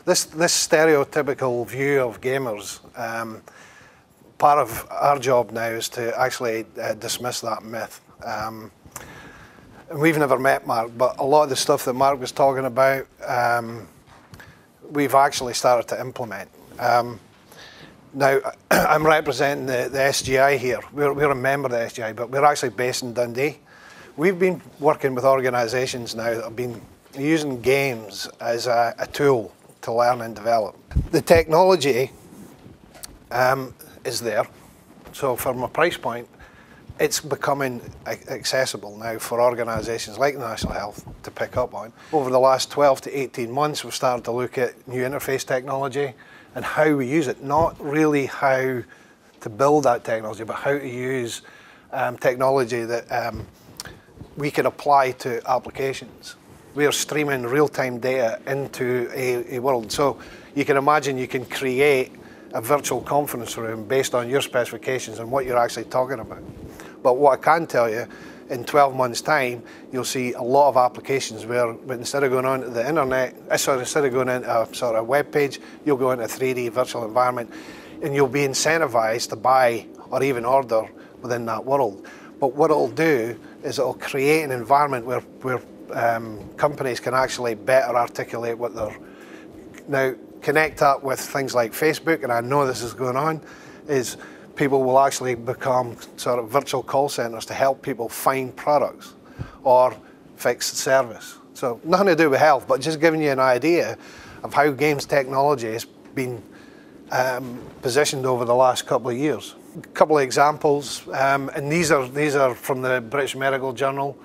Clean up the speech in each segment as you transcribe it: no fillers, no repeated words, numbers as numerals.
this stereotypical view of gamers, part of our job now is to actually dismiss that myth. And we've never met Mark, but a lot of the stuff that Mark was talking about, we've actually started to implement. Now, I'm representing the SGI here. We're a member of the SGI, but we're actually based in Dundee. We've been working with organisations now that have been using games as a tool to learn and develop. The technology is there, so from a price point, it's becoming accessible now for organisations like National Health to pick up on. Over the last 12 to 18 months, we've started to look at new interface technology and how we use it, not really how to build that technology, but how to use technology that we can apply to applications. We are streaming real-time data into a world. So you can imagine you can create a virtual conference room based on your specifications and what you're actually talking about. But what I can tell you, in 12 months' time, you'll see a lot of applications where instead of going on to the internet, instead of going into a sort of web page, you'll go into a 3D virtual environment and you'll be incentivized to buy or even order within that world. But what it'll do is it'll create an environment where companies can actually better articulate what they're... Now, connect that with things like Facebook, and I know this is going on, is people will actually become sort of virtual call centres to help people find products or fix service. So nothing to do with health, but just giving you an idea of how games technology has been positioned over the last couple of years. A couple of examples, and these are from the British Medical Journal.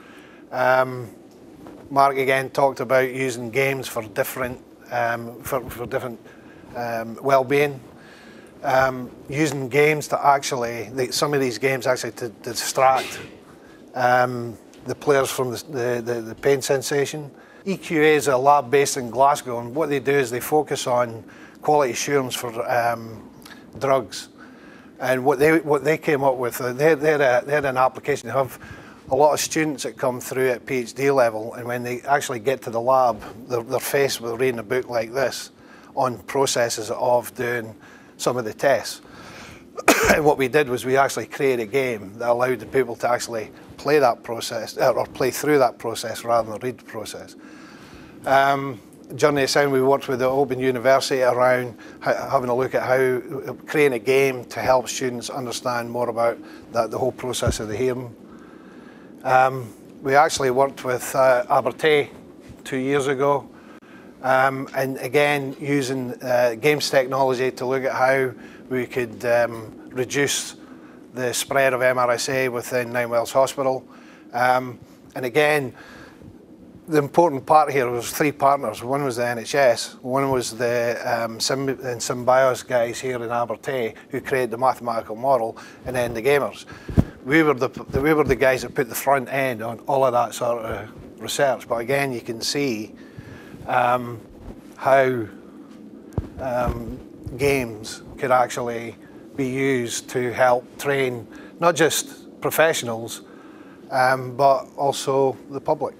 Mark again talked about using games for different well-being. Using games to actually, some of these games actually to distract the players from the pain sensation. EQA is a lab based in Glasgow, and what they do is they focus on quality assurance for drugs. And what they came up with, they had an application. They have a lot of students that come through at PhD level, and when they actually get to the lab, they're faced with reading a book like this on processes of doing some of the tests. And what we did was we actually created a game that allowed the people to actually play that process, or play through that process rather than read the process. Journey of Sound, we worked with the Open University around having a look at how creating a game to help students understand more about the whole process of the hearing. We actually worked with Abertay 2 years ago, and again using games technology to look at how we could reduce the spread of MRSA within Nine Wells Hospital. And again, the important part here was 3 partners. One was the NHS, one was the Symbios guys here in Abertay who created the mathematical model, and then the gamers. We were the guys that put the front end on all of that sort of research. But again, you can see how games could actually be used to help train not just professionals, but also the public.